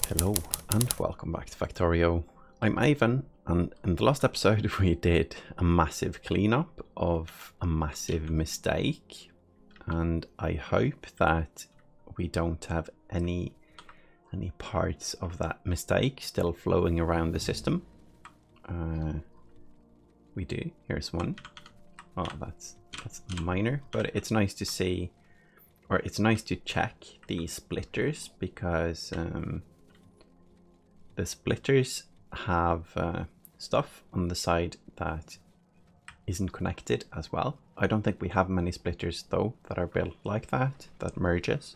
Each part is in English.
Hello and welcome back to Factorio. I'm Ivan, and in the last episode we did a massive cleanup of a massive mistake, and I hope that we don't have any parts of that mistake still flowing around the system. We do. Here's one. Oh, that's minor, but it's nice to see, or it's nice to check the splitters, because the splitters have stuff on the side that isn't connected as well. I don't think we have many splitters though that are built like that merges.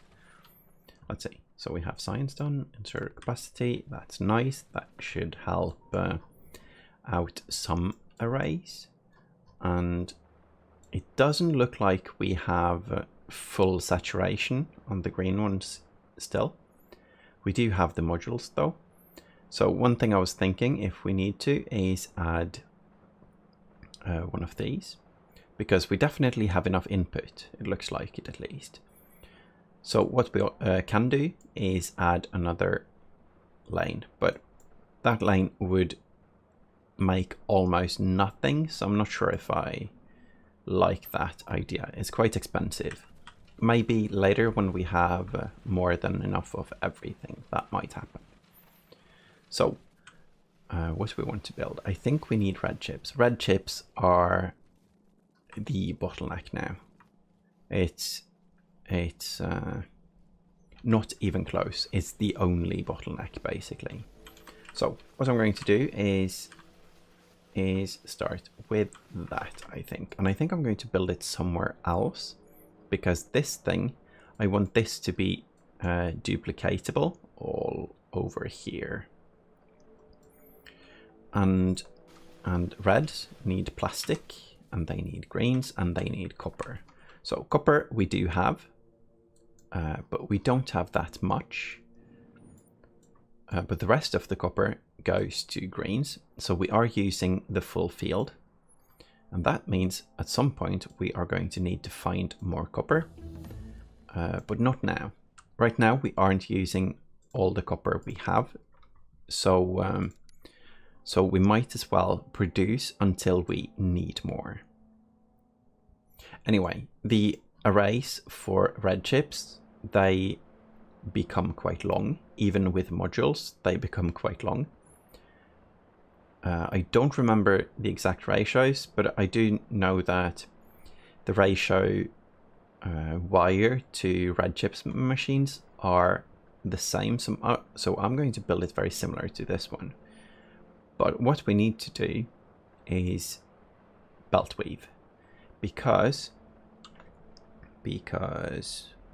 Let's see. So we have science done, insert capacity. That's nice. That should help out some arrays. And it doesn't look like we have full saturation on the green ones still. We do have the modules though. So one thing I was thinking, if we need to, is add one of these, because we definitely have enough input. It looks like it at least. So what we can do is add another lane, but that lane would make almost nothing. So I'm not sure if I like that idea. It's quite expensive. Maybe later when we have more than enough of everything, that might happen. So, what do we want to build? I think we need red chips. Red chips are the bottleneck now. It's not even close. It's the only bottleneck, basically. So, what I'm going to do is start with that, I think. And I think I'm going to build it somewhere else, because this thing, I want this to be duplicatable all over here. And reds need plastic, and they need greens, and they need copper. So copper we do have, but we don't have that much. But the rest of the copper goes to greens, so we are using the full field. And that means at some point we are going to need to find more copper, but not now. Right now we aren't using all the copper we have, so we might as well produce until we need more. Anyway, the arrays for red chips, they become quite long. Even with modules, they become quite long. I don't remember the exact ratios, but I do know that the ratio wire to red chips machines are the same. So I'm going to build it very similar to this one. But what we need to do is belt weave, because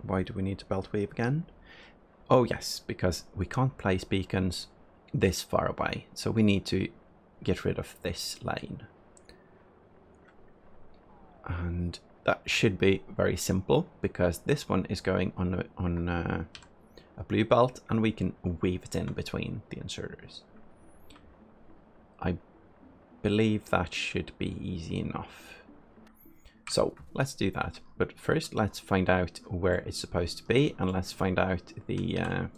why do we need to belt weave again? Oh yes, because we can't place beacons this far away, so we need to get rid of this lane. And that should be very simple, because this one is going on a blue belt, and we can weave it in between the inserters. I believe that should be easy enough. So let's do that. But first let's find out where it's supposed to be, and let's find out the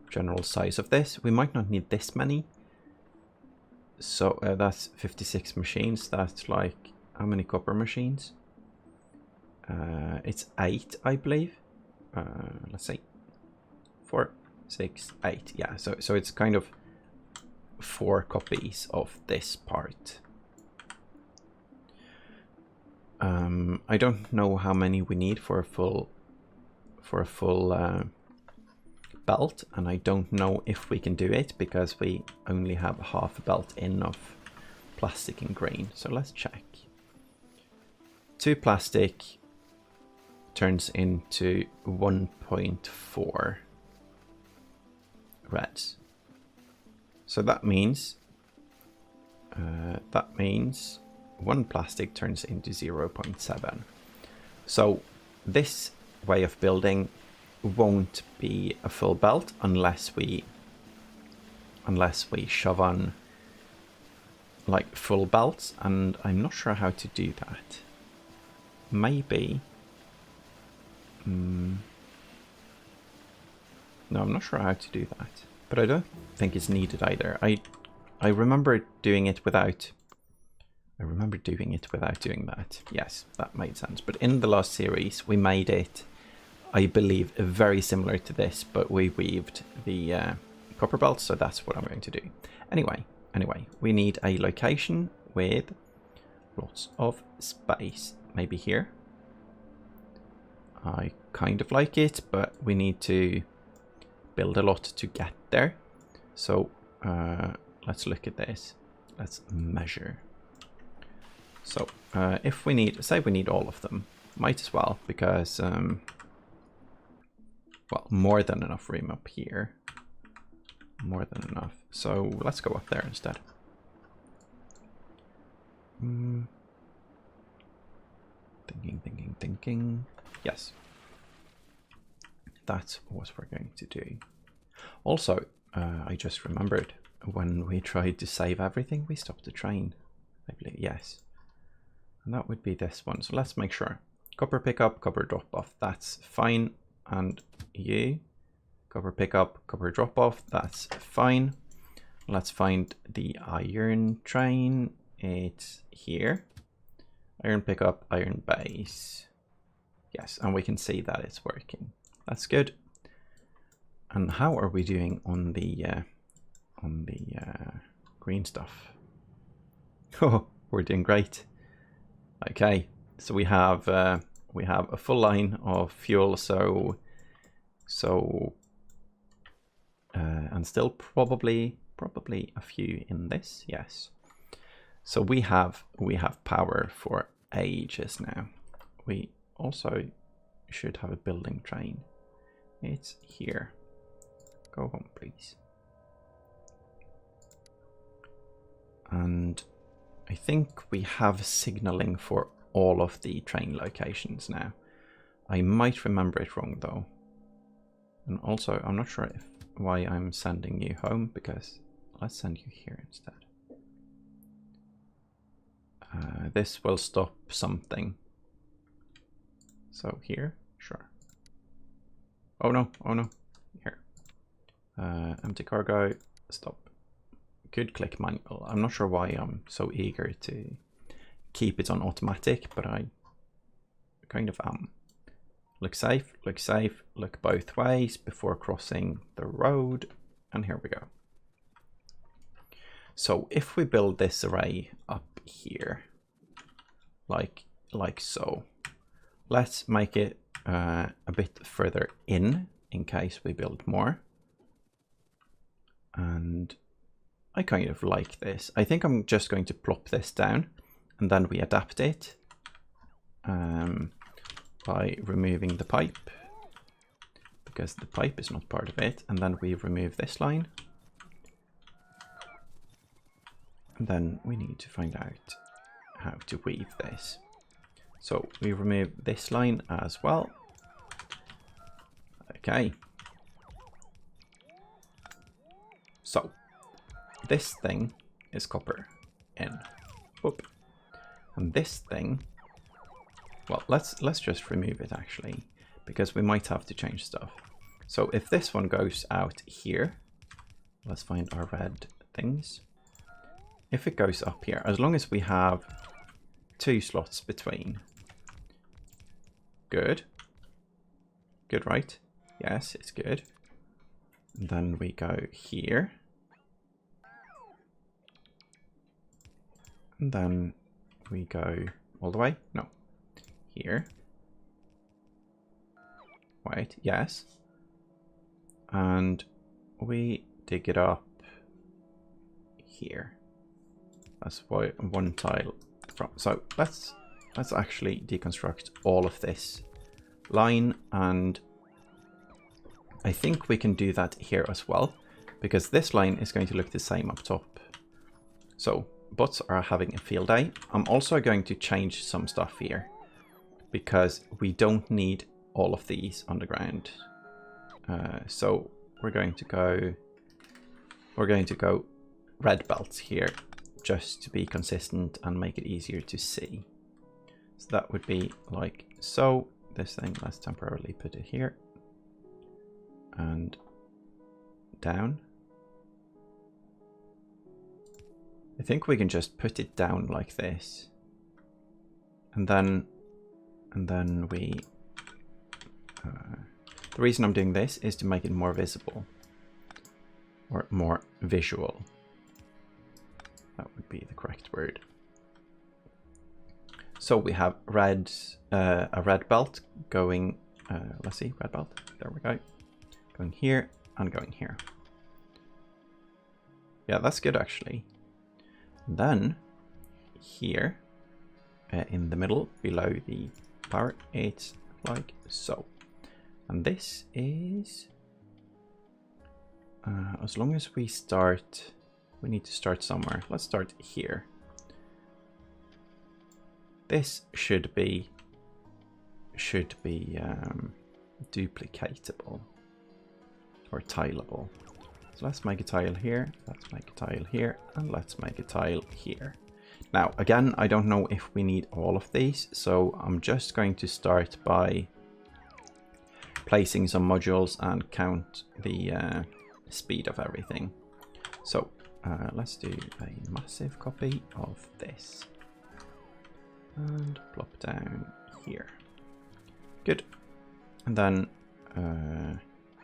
general size of this. We might not need this many. So that's 56 machines. That's like, how many copper machines? It's 8, I believe. Let's see. 4, 6, 8. Yeah, so it's kind of 4 copies of this part. I don't know how many we need for a full belt, and I don't know if we can do it because we only have half a belt in of plastic and green. So let's check. 2 plastic turns into 1.4 reds. So that means 1 plastic turns into 0.7. So this way of building won't be a full belt unless we shove on like full belts, and I'm not sure how to do that. Maybe no, I'm not sure how to do that. But I don't think it's needed either. I remember doing it without... I remember doing it without doing that. Yes, that made sense. But in the last series, we made it, I believe, very similar to this, but we weaved the copper belt, so that's what I'm going to do. Anyway, we need a location with lots of space. Maybe here. I kind of like it, but we need to build a lot to get there. So let's look at this. Let's measure. So if we need, say we need all of them, might as well, because, well, more than enough room up here. More than enough. So let's go up there instead. Thinking. Yes. That's what we're going to do. Also, I just remembered when we tried to save everything, we stopped the train. I believe, yes. And that would be this one. So let's make sure. Copper pickup, copper drop off. That's fine. And you. Copper pickup, copper drop off. That's fine. Let's find the iron train. It's here. Iron pickup, iron base. Yes, and we can see that it's working. That's good. And how are we doing on the green stuff? Oh, we're doing great. Okay, so we have a full line of fuel, and still probably a few in this. Yes. So we have power for ages now. We also should have a building train. It's here. Go home, please. And I think we have signaling for all of the train locations now. I might remember it wrong though. And also, I'm not sure why I'm sending you home, because let's send you here instead. This will stop something. So here, sure. Oh no, here. Empty cargo, stop. Could click manual. I'm not sure why I'm so eager to keep it on automatic, but I kind of am. Look safe, look both ways before crossing the road. And here we go. So if we build this array up here, like so, let's make it a bit further in case we build more. And I kind of like this. I think I'm just going to plop this down and then we adapt it by removing the pipe, because the pipe is not part of it. And then we remove this line. And then we need to find out how to weave this. So we remove this line as well. Okay. So this thing is copper in. Whoop. And this thing, well, let's just remove it actually, because we might have to change stuff. So if this one goes out here, let's find our red things. If it goes up here, as long as we have 2 slots between. Good. Good, right? Yes, it's good. And then we go here. And then we go all the way? No. Here. Wait, yes. And we dig it up here. That's why one tile from. So let's actually deconstruct all of this line, and I think we can do that here as well, because this line is going to look the same up top. So bots are having a field day. I'm also going to change some stuff here, because we don't need all of these underground. So we're going to go red belts here, just to be consistent and make it easier to see. So that would be like so. This thing, let's temporarily put it here and down. I think we can just put it down like this. And then we... the reason I'm doing this is to make it more visible. Or more visual. That would be the correct word. So we have a red belt going, let's see, red belt, there we go. Going here and going here. Yeah, that's good actually. And then here in the middle below the power, it's like so. And this is, as long as we start, we need to start somewhere. Let's start here. This should be duplicatable or tileable. So let's make a tile here, let's make a tile here, and let's make a tile here. Now, again, I don't know if we need all of these, so I'm just going to start by placing some modules and count the speed of everything. So let's do a massive copy of this and plop down here. Good. And then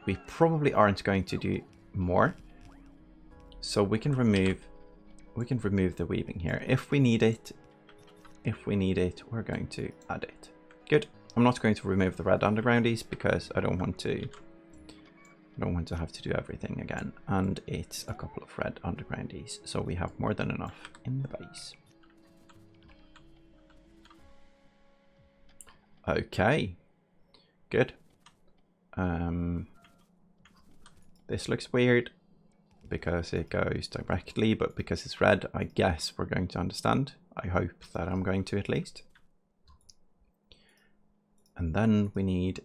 we probably aren't going to do more, so we can remove the weaving here if we need it. If we need it, we're going to add it. Good. I'm not going to remove the red undergroundies because I don't want to have to do everything again, and it's a couple of red undergroundies, so we have more than enough in the base. Okay, good. This looks weird because it goes directly, but because it's red, I guess we're going to understand. I hope that I'm going to at least. And then we need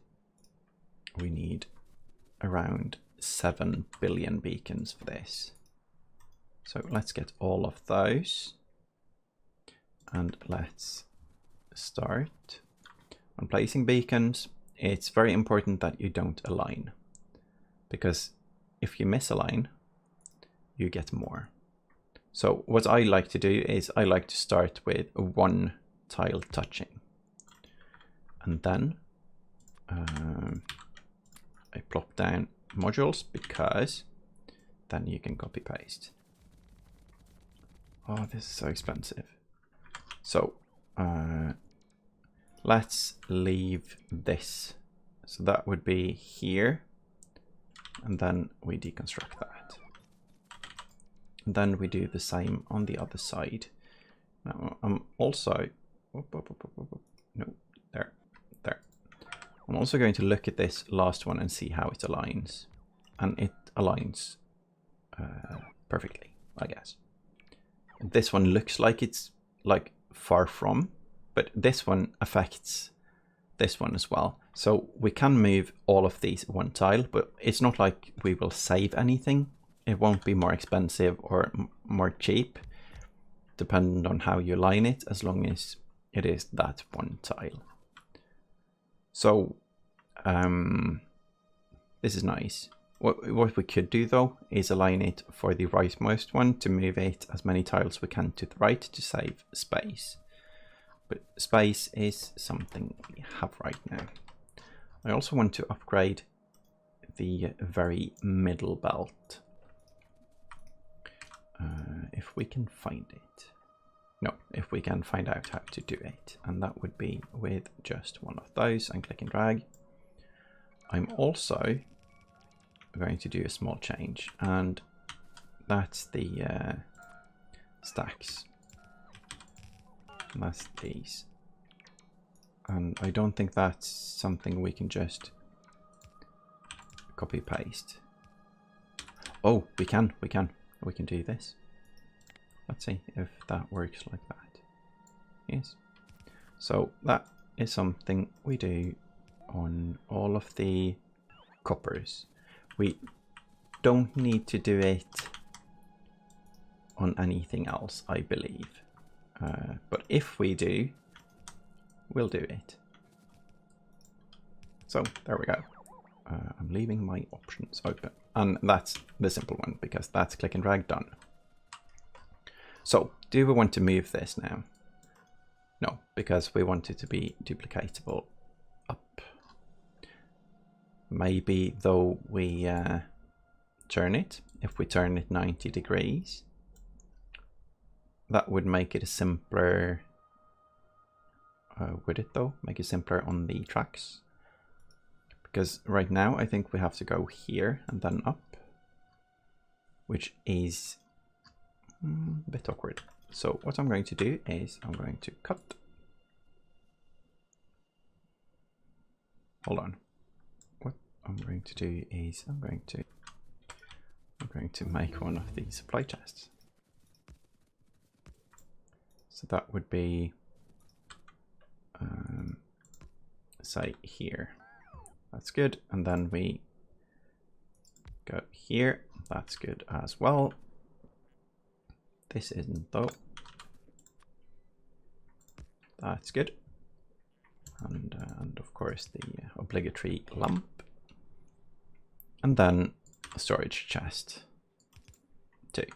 around 7 billion beacons for this. So let's get all of those. And let's start. When placing beacons, it's very important that you don't align, because if you misalign, you get more. So what I like to do is I like to start with one tile touching. And then I plop down modules, because then you can copy paste. Oh, this is so expensive. So let's leave this. So that would be here. And then we deconstruct that. And then we do the same on the other side. Now I'm also, no, there. I'm also going to look at this last one and see how it aligns. And it aligns perfectly, I guess. This one looks like it's like far from, but this one affects this one as well. So we can move all of these one tile, but it's not like we will save anything. It won't be more expensive or more cheap, depending on how you line it, as long as it is that one tile. So this is nice. What we could do though is align it for the rightmost one to move it as many tiles we can to the right to save space. But space is something we have right now. I also want to upgrade the very middle belt. If we can find it. No, if we can find out how to do it. And that would be with just one of those and click and drag. I'm also going to do a small change, and that's the stacks. And that's these. And I don't think that's something we can just copy paste. Oh, we can do this. Let's see if that works like that. Yes. So that is something we do on all of the coppers. We don't need to do it on anything else, I believe. But if we do, we'll do it. So there we go. I'm leaving my options open. And that's the simple one, because that's click and drag done. So do we want to move this now? No, because we want it to be duplicatable up. Maybe though we turn it, if we turn it 90 degrees, that would make it a simpler, would it though? Make it simpler on the tracks? Because right now I think we have to go here and then up, which is a bit awkward. So what I'm going to do is I'm going to cut. Hold on. What I'm going to do is I'm going to make one of these supply chests. So that would be say here. That's good. And then we go here. That's good as well. This isn't though. That's good. And of course the obligatory lamp. And then a storage chest too.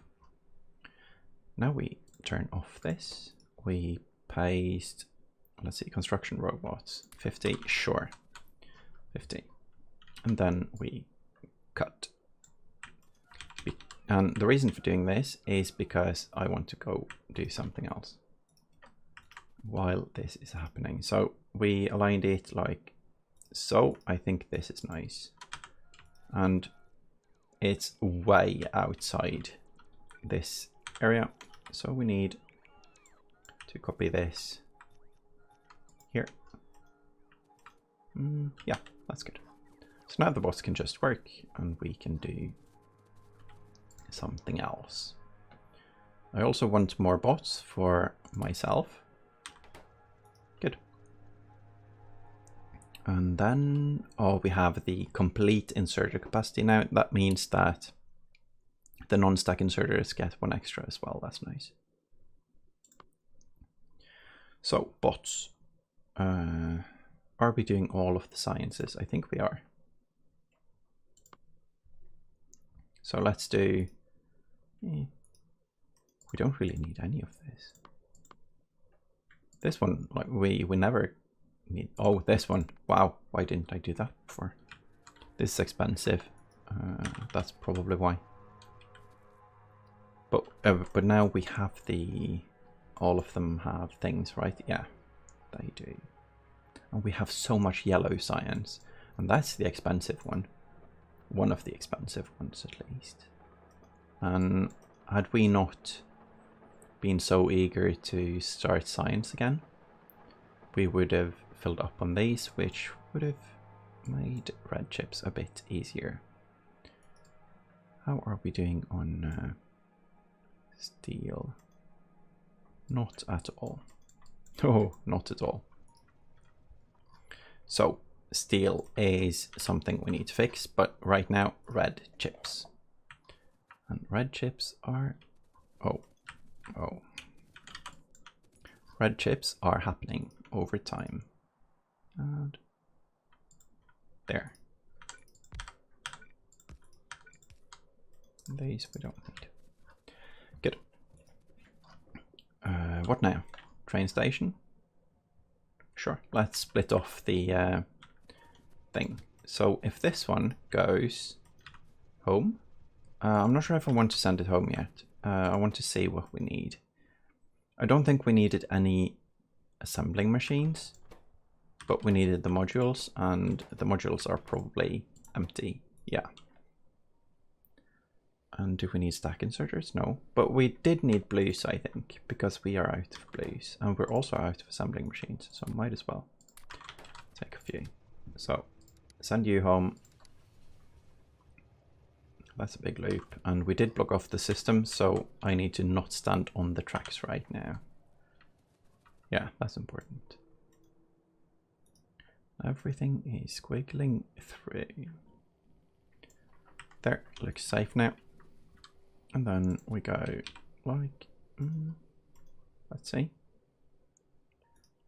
Now we turn off this. We paste, let's see, construction robots, 50, sure, 50. And then we cut. And the reason for doing this is because I want to go do something else while this is happening. So we aligned it like so. I think this is nice. And it's way outside this area. So we need to copy this here. Yeah, that's good. So now the bots can just work and we can do something else. I also want more bots for myself. Good. And then, oh, we have the complete inserter capacity now. That means that the non-stack inserters get one extra as well. That's nice. So bots. Are we doing all of the sciences? I think we are. So let's do, we don't really need any of this. This one, like we never need, oh, this one. Wow, why didn't I do that before? This is expensive. That's probably why. But now we have all of them have things, right? Yeah, they do. And we have so much yellow science, and that's the expensive one. One of the expensive ones, at least. And had we not been so eager to start science again, we would have filled up on these, which would have made red chips a bit easier. How are we doing on steel? Not at all. Oh, not at all. So steel is something we need to fix, but right now red chips. And red chips are, red chips are happening over time. And there. These we don't need. Good. What now? Train station? Sure, let's split off the thing. So if this one goes home, I'm not sure if I want to send it home yet. I want to see what we need. I don't think we needed any assembling machines, but we needed the modules, and the modules are probably empty. Yeah. And do we need stack inserters? No, but we did need blues, I think, because we are out of blues, and we're also out of assembling machines, so might as well take a few. So send you home. That's a big loop, and we did block off the system, so I need to not stand on the tracks right now. Yeah, that's important. Everything is squiggling through. There, looks safe now. And then we go like, let's see,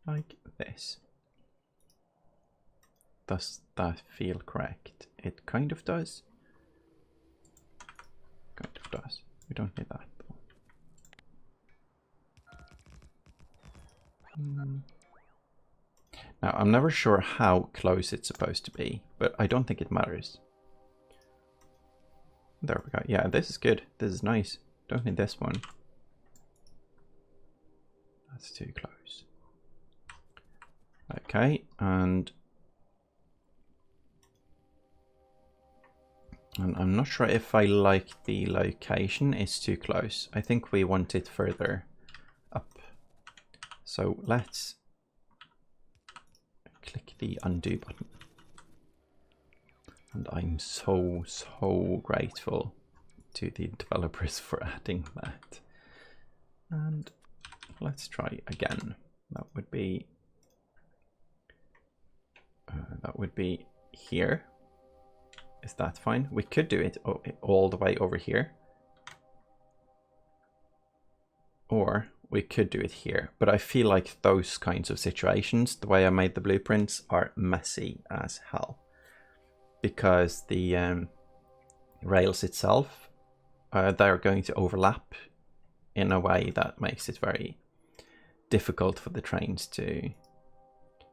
like this. Does that feel correct? It kind of does. Kind of does. We don't need that though. Now, I'm never sure how close it's supposed to be, but I don't think it matters. There we go. Yeah, this is good. This is nice. Don't need this one. That's too close. Okay, and I'm not sure if I like the location. It's too close. I think we want it further up. So let's click the undo button. And I'm so grateful to the developers for adding that. And let's try again. That would be here. Is that fine? We could do it all the way over here. Or we could do it here. But I feel like those kinds of situations, the way I made the blueprints, are messy as hell. Because the rails itself, they're going to overlap in a way that makes it very difficult for the trains to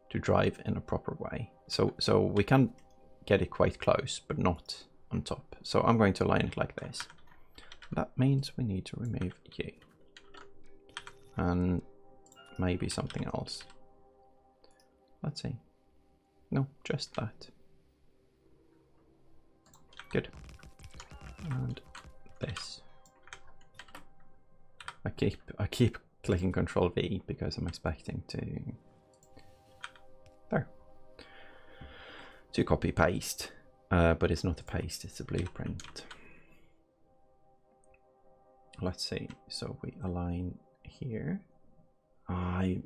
drive in a proper way. So we can get it quite close, but not on top. So I'm going to align it like this. That means we need to remove you. And maybe something else. Let's see. No, just that. Good. And this. I keep clicking Control V because I'm expecting to copy paste, but it's not a paste, it's a blueprint. Let's see. So we align here. I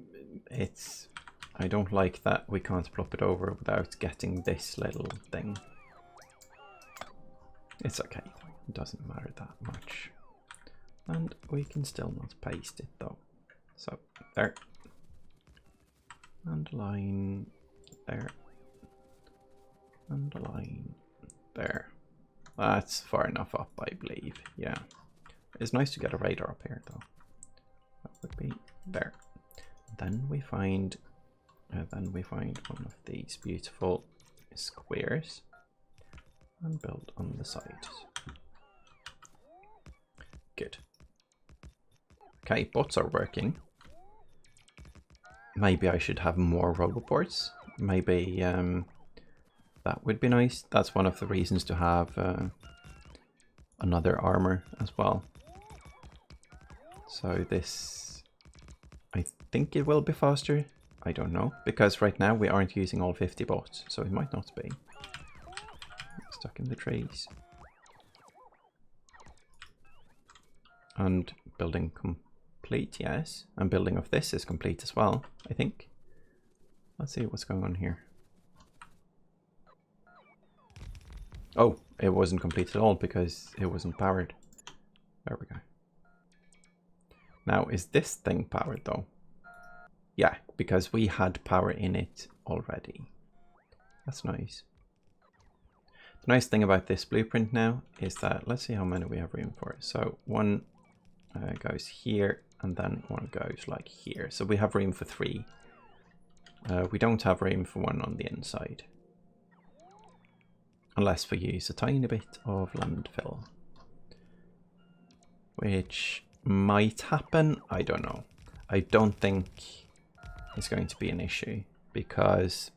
don't like that we can't plop it over without getting this little thing. It's okay, it doesn't matter that much. And we can still not paste it though. So there. And align there. And align there. That's far enough up, I believe. Yeah. It's nice to get a radar up here though. That would be there. Then we find one of these beautiful squares and build on the sides. Good. Okay, bots are working. Maybe I should have more roboports. Maybe that would be nice. That's one of the reasons to have another armor as well. So this, I think it will be faster. I don't know, because right now we aren't using all 50 bots, so it might not be. Stuck in the trees. And building complete, yes. And building of this is complete as well, I think. Let's see what's going on here. Oh, it wasn't complete at all because it wasn't powered. There we go. Now, is this thing powered though? Yeah, because we had power in it already. That's nice. The nice thing about this blueprint now is that, let's see how many we have room for. So one goes here and then one goes like here. So we have room for 3. We don't have room for one on the inside. Unless we use a tiny bit of landfill. Which might happen, I don't know. I don't think it's going to be an issue because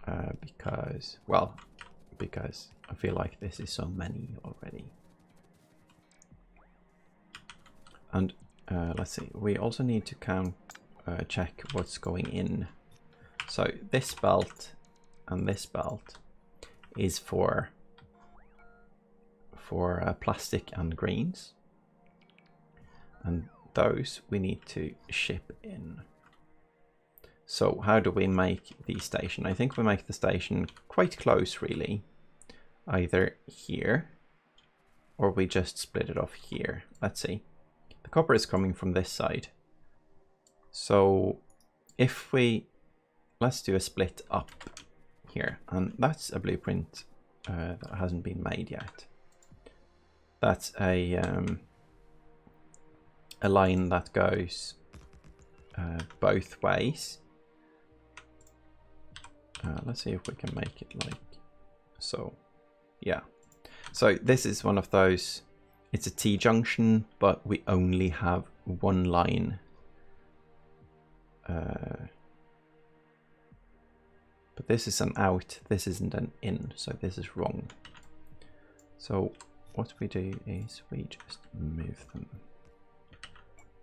I feel like this is so many already. And let's see, we also need to check what's going in. So this belt and this belt is for plastic and greens, and those we need to ship in. So how do we make the station? I think we make the station quite close really, either here or we just split it off here. Let's see, the copper is coming from this side, so if let's do a split up here, and that's a blueprint that hasn't been made yet. That's a line that goes both ways, Let's see if we can make it like so. Yeah. So this is one of those, it's a T-junction, but we only have one line. But this is an out, this isn't an in, so this is wrong. So what we do is we just move them.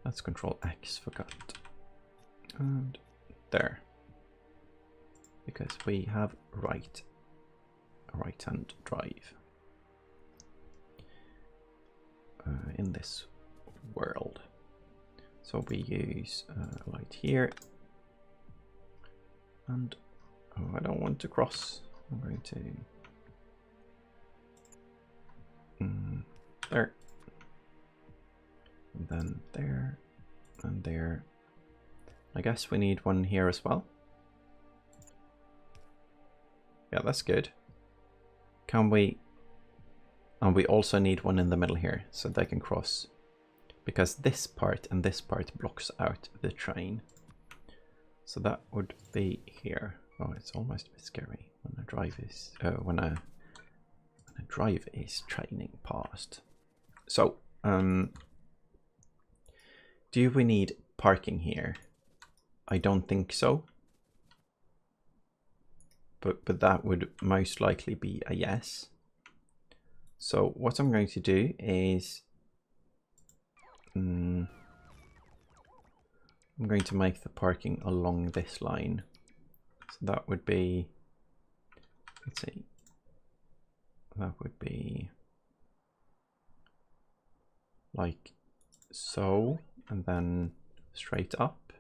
Let's Control X for cut. And there. Because we have right-hand drive in this world. So we use light here. And oh, I don't want to cross. I'm going to there. And then there and there. I guess we need one here as well. Yeah, that's good. Can we? And we also need one in the middle here so they can cross. Because this part and this part blocks out the train. So that would be here. Oh, it's almost a bit scary when a drive is when a drive is training past. So, do we need parking here? I don't think so. But that would most likely be a yes. So what I'm going to do is I'm going to make the parking along this line. So that would be, let's see, that would be like so, and then straight up.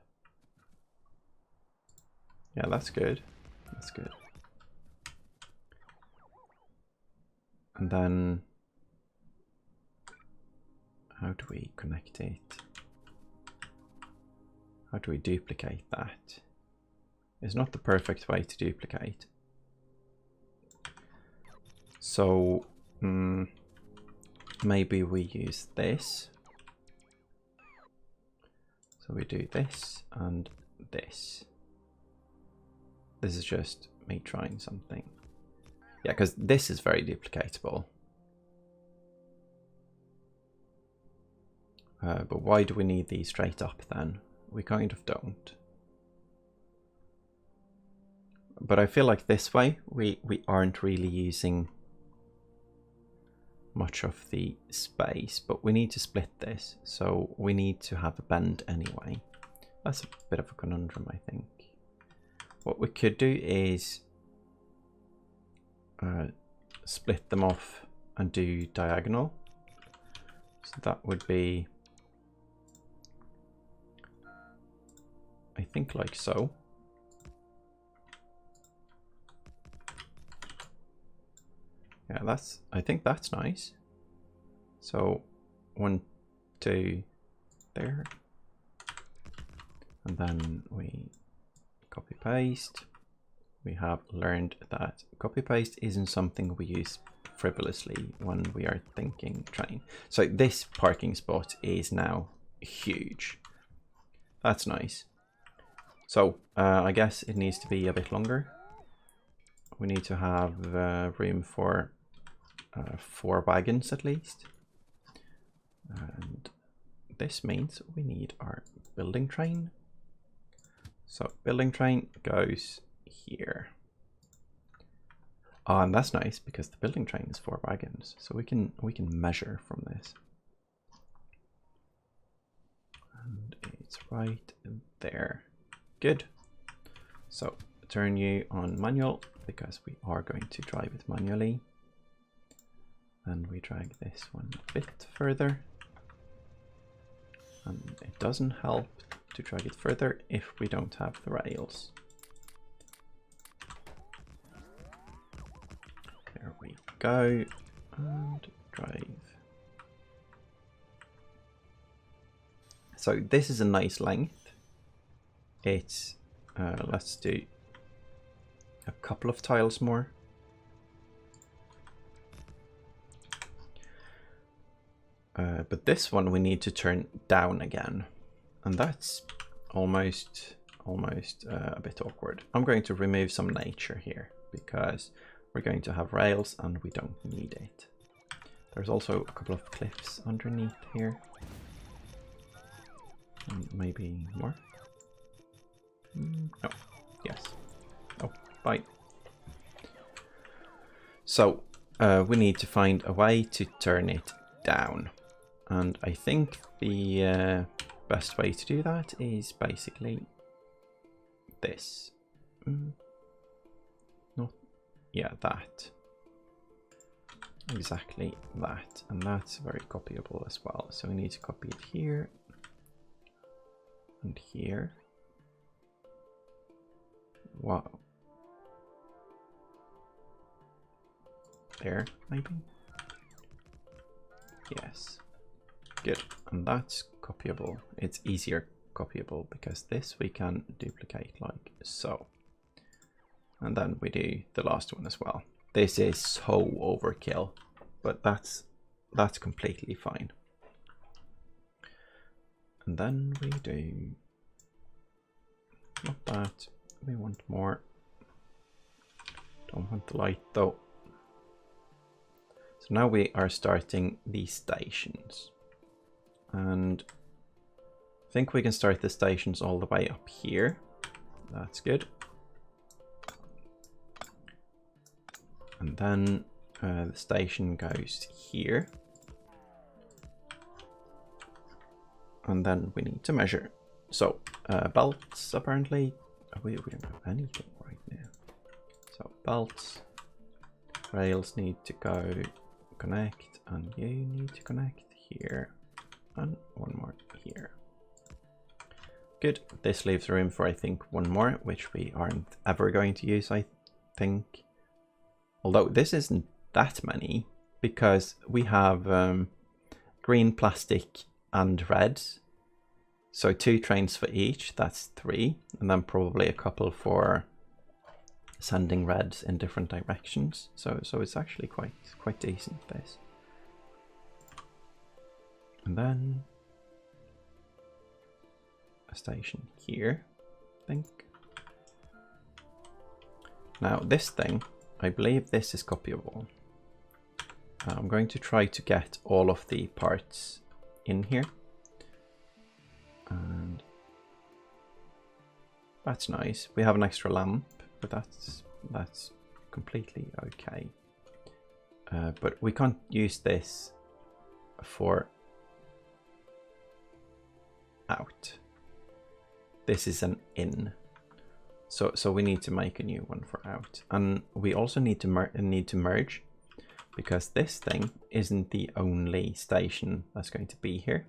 Yeah, that's good. That's good. And then how do we connect it? How do we duplicate that? It's not the perfect way to duplicate. So maybe we use this. So we do this and this. This is just me trying something. Yeah, because this is very duplicatable. But why do we need these straight up then? We kind of don't. But I feel like this way we aren't really using much of the space, but we need to split this, so we need to have a bend anyway. That's a bit of a conundrum, I think. What we could do is split them off and do diagonal. So that would be, I think, like so. Yeah, I think that's nice. So 1, 2 there. And then we copy paste. We have learned that copy paste isn't something we use frivolously when we are thinking train. So this parking spot is now huge. That's nice. So I guess it needs to be a bit longer. We need to have room for 4 wagons at least. And this means we need our building train. So building train goes here. Oh, and that's nice because the building train is 4 wagons, so we can measure from this. And it's right there. Good. So turn you on manual because we are going to drive it manually. And we drag this one a bit further. And it doesn't help to drag it further if we don't have the rails. There we go, and drive. So this is a nice length. It's, let's do a couple of tiles more. But this one we need to turn down again. And that's almost almost a bit awkward. I'm going to remove some nature here because we're going to have rails and we don't need it. There's also a couple of cliffs underneath here. And maybe more? No. Yes. Oh, bye. So we need to find a way to turn it down. And I think the best way to do that is basically this. Not, yeah, that. Exactly that. And that's very copyable as well. So we need to copy it here and here. Wow. There, maybe? Yes. Good. And that's copyable. It's easier copyable because this we can duplicate like so. And then we do the last one as well. This is so overkill, but that's completely fine. And then we do not that. We want more. Don't want the light though. So now we are starting these stations. And I think we can start the stations all the way up here. That's good. And then the station goes here. And then we need to measure. So belts apparently, we don't have anything right now. So belts, rails need to go connect, and you need to connect here, and one more here. Good. This leaves room for I think one more, which we aren't ever going to use, I think. Although this isn't that many, because we have green, plastic, and red. So 2 trains for each, that's 3. And then probably a couple for sending reds in different directions. So it's actually quite decent, this. And then a station here, I think. Now this thing, I believe this is copyable. I'm going to try to get all of the parts in here. And that's nice. We have an extra lamp, but that's completely okay. But we can't use this for out. This is an in. So we need to make a new one for out. And we also need to merge, because this thing isn't the only station that's going to be here.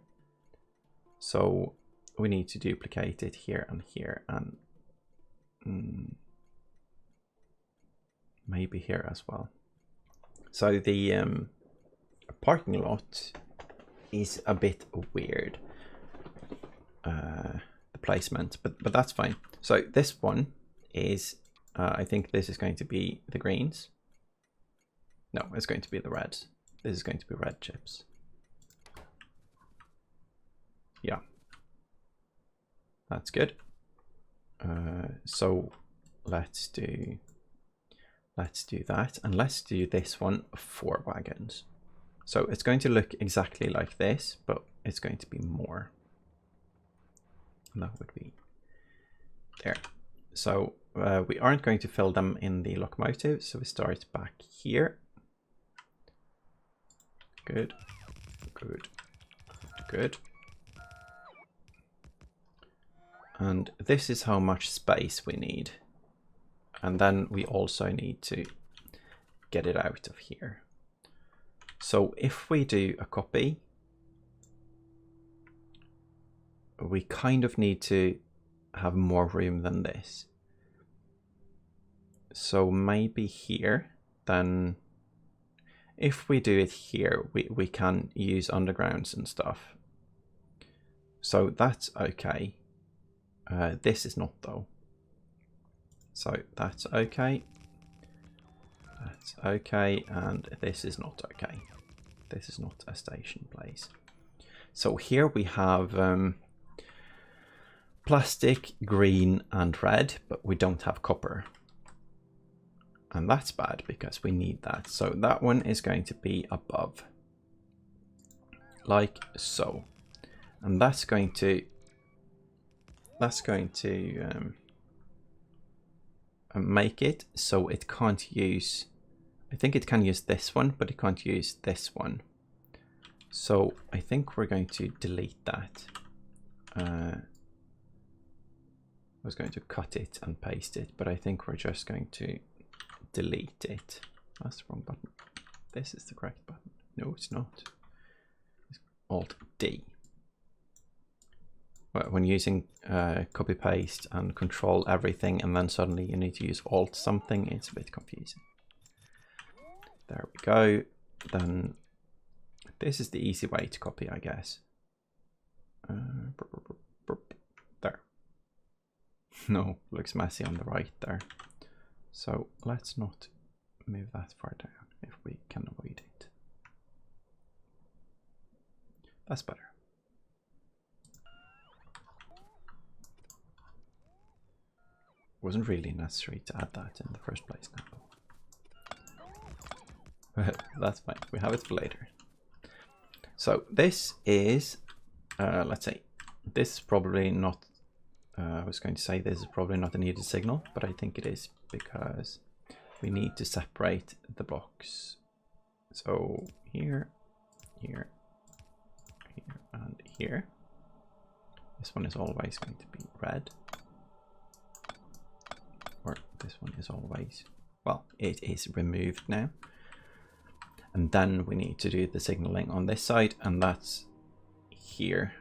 So we need to duplicate it here and here, and maybe here as well. So the parking lot is a bit weird, the placement, but that's fine. So this one is, I think this is going to be the greens. No, it's going to be the reds. This is going to be red chips. Yeah. That's good. So let's do that, and let's do this one 4 wagons. So it's going to look exactly like this, but it's going to be more. And that would be there. So we aren't going to fill them in the locomotive, so we start back here. Good, good, good. And this is how much space we need. And then we also need to get it out of here. So if we do a copy, we kind of need to have more room than this. So maybe here, then if we do it here, we can use undergrounds and stuff. So that's okay. This is not though. So that's okay. That's okay, and this is not okay. This is not a station place. So here we have plastic, green and red, but we don't have copper. And that's bad because we need that. So that one is going to be above, like so. And that's going to make it so it can't use, I think it can use this one, but it can't use this one. So I think we're going to delete that. I was going to cut it and paste it, but I think we're just going to delete it. That's the wrong button. This is the correct button. No, it's not. It's Alt D. When using copy paste and control everything, and then suddenly you need to use Alt something, it's a bit confusing. There we go. Then this is the easy way to copy, I guess. There. No, looks messy on the right there. So let's not move that far down if we can avoid it. That's better. Wasn't really necessary to add that in the first place now. But that's fine, we have it for later. So this is, let's say, this is probably not, I was going to say this is probably not a needed signal, but I think it is because we need to separate the blocks. So here, here, here, and here. This one is always going to be red. Or this one is always, well, it is removed now. And then we need to do the signaling on this side, and that's here.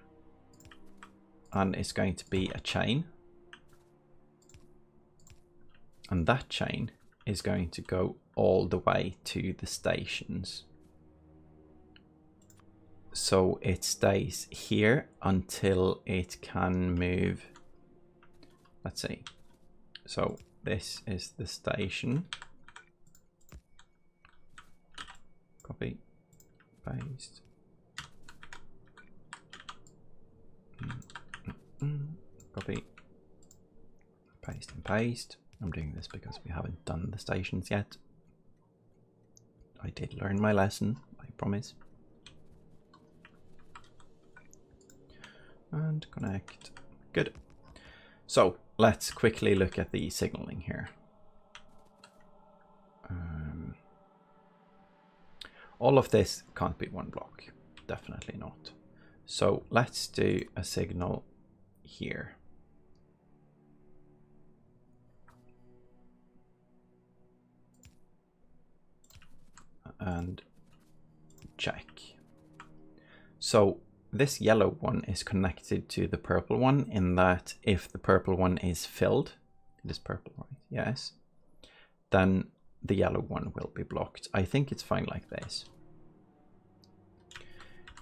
And it's going to be a chain. And that chain is going to go all the way to the stations. So it stays here until it can move. Let's see. So this is the station. Copy, paste. Copy, paste and paste. I'm doing this because we haven't done the stations yet. I did learn my lesson, I promise. And connect. Good. So let's quickly look at the signaling here. All of this can't be one block, definitely not. So let's do a signal here. And check. So this yellow one is connected to the purple one in that if the purple one is filled, it is purple, right? Yes. Then the yellow one will be blocked. I think it's fine like this.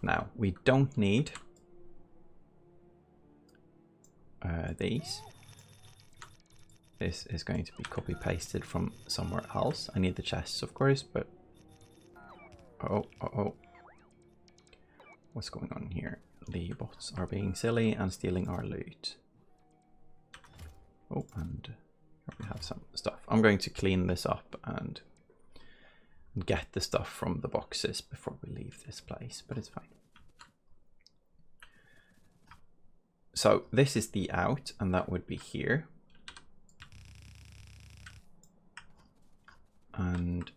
Now, we don't need these. This is going to be copy pasted from somewhere else. I need the chests, of course, but oh. What's going on here? The bots are being silly and stealing our loot. Oh, and here we have some stuff. I'm going to clean this up and get the stuff from the boxes before we leave this place, but it's fine. So this is the out, and that would be here. And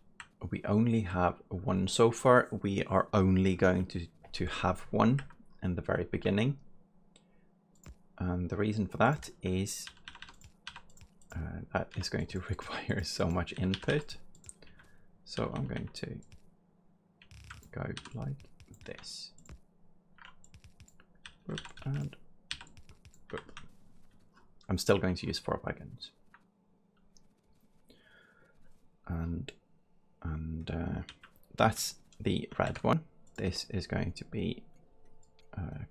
we only have one so far. We are only going to have one in the very beginning. And the reason for that is that is going to require so much input. So I'm going to go like this. Boop, and boop. I'm still going to use 4 wagons. And that's the red one. This is going to be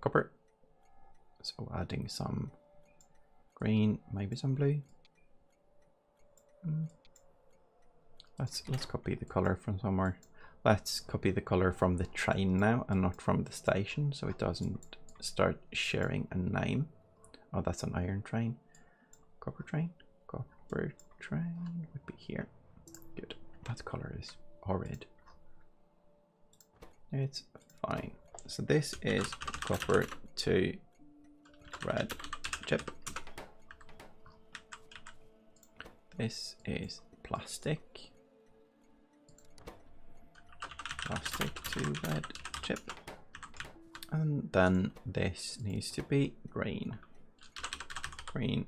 copper. So adding some green, maybe some blue. Let's copy the color from somewhere. Let's copy the color from the train now and not from the station, so it doesn't start sharing a name. Oh, that's an iron train. Copper train. Copper train would be here. Good. That color is horrid. It's fine. So this is copper to red chip. This is plastic. Plastic to red chip. And then this needs to be green. Green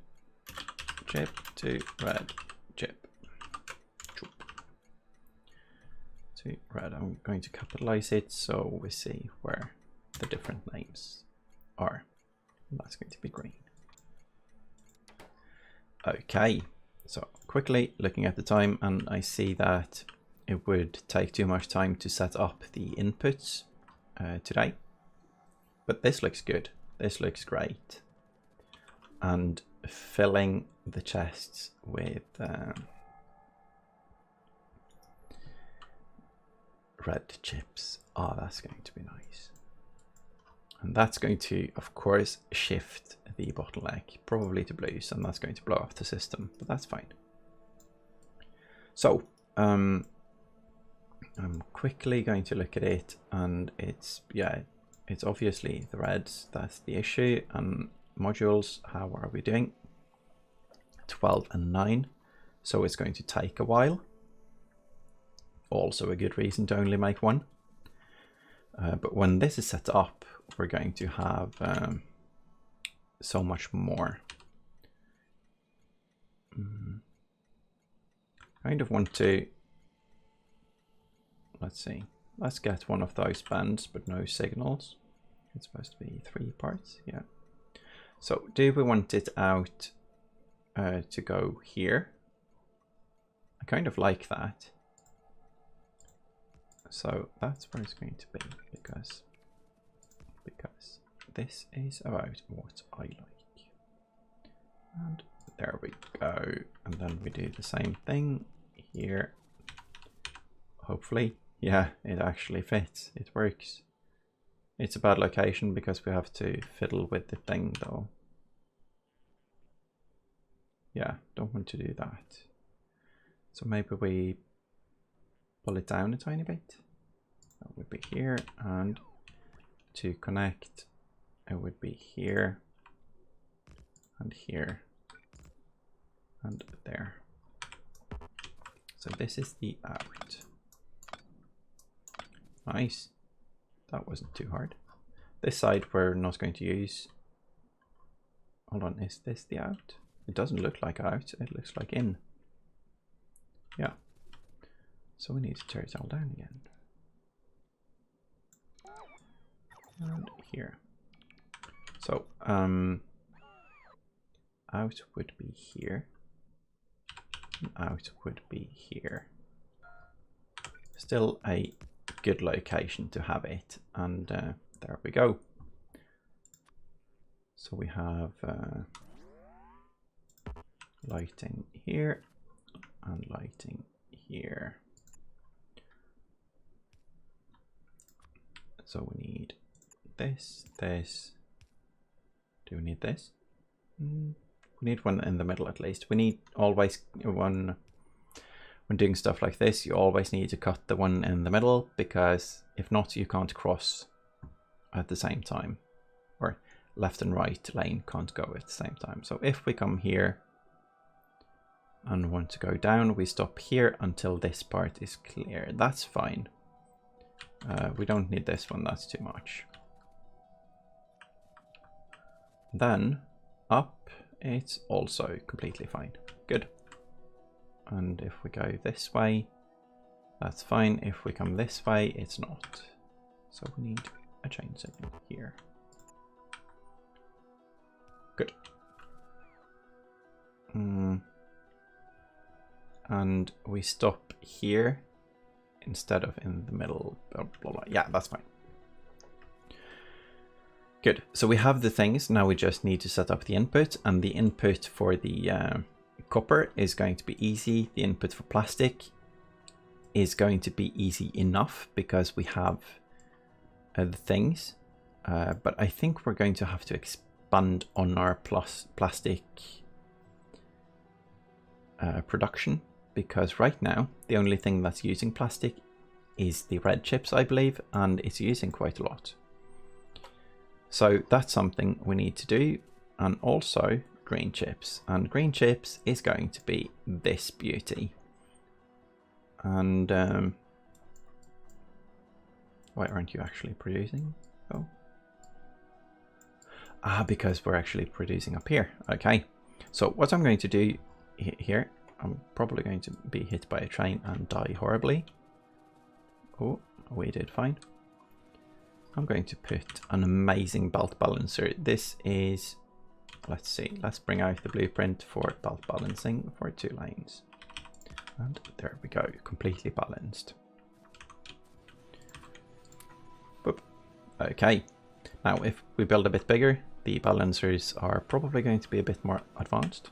chip to red chip. To red. I'm going to capitalize it so we see where the different names are. And that's going to be green. Okay, so quickly looking at the time, and I see that it would take too much time to set up the inputs today. But this looks good. This looks great. And filling the chests with red chips. Oh, that's going to be nice. And that's going to, of course, shift the bottleneck, probably to blues, and that's going to blow off the system, but that's fine. So, I'm quickly going to look at it, and it's, yeah, it's obviously the reds, that's the issue. And modules, how are we doing? 12 and 9, so it's going to take a while. Also a good reason to only make one. But when this is set up, we're going to have so much more. Kind of want to, let's see, let's get one of those bands but no signals. It's supposed to be 3 parts, yeah. So do we want it out to go here? I kind of like that. So that's where it's going to be, because this is about what I like. And there we go. And then we do the same thing here. Hopefully, yeah, it actually fits. It works. It's a bad location because we have to fiddle with the thing though. Yeah, don't want to do that. So maybe we pull it down a tiny bit. That would be here, and to connect it would be here and here and there. So this is the out. Nice. That wasn't too hard. This side we're not going to use. Hold on, is this the out? It doesn't look like out, it looks like in. Yeah. So we need to tear it all down again. And here. So out would be here. And out would be here. Still a good location to have it, and there we go. So we have lighting here and lighting here. So we need this. Do we need this? We need one in the middle at least. We need always one. When doing stuff like this, you always need to cut the one in the middle, because if not, you can't cross at the same time, or left and right lane can't go at the same time. So if we come here and want to go down, we stop here until this part is clear. That's fine. We don't need this one, that's too much. Then up, it's also completely fine. Good. And if we go this way, that's fine. If we come this way, it's not. So we need a chain signal here. Good. And we stop here instead of in the middle. Blah, blah, blah. Yeah, that's fine. Good. So we have the things. Now we just need to set up the input, and the input for the copper is going to be easy. The input for plastic is going to be easy enough because we have the things. But I think we're going to have to expand expand on our plastic production, because right now the only thing that's using plastic is the red chips, I believe, and it's using quite a lot. So that's something we need to do, and also green chips. And green chips is going to be this beauty. And why aren't you actually producing? Oh. Because we're actually producing up here. Okay. So what I'm going to do here, I'm probably going to be hit by a train and die horribly. Oh, we did fine. I'm going to put an amazing belt balancer. This is, let's see, let's bring out the blueprint for belt balancing for 2 lanes. And there we go, completely balanced. Boop. Okay, now if we build a bit bigger, the balancers are probably going to be a bit more advanced.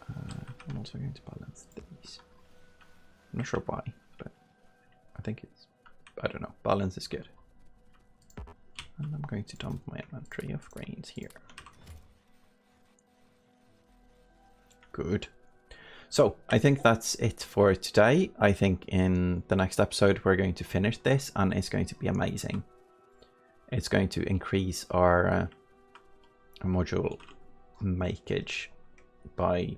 I'm also going to balance these. I'm not sure why, but I think it's, I don't know, balance is good. And I'm going to dump my inventory of grains here. Good. So I think that's it for today. I think in the next episode we're going to finish this, and it's going to be amazing. It's going to increase our module makeage by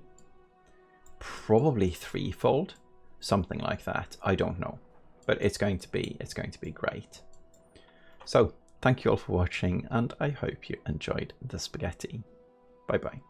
probably 3-fold, something like that. I don't know, but it's going to be great. So thank you all for watching, and I hope you enjoyed the spaghetti. Bye bye.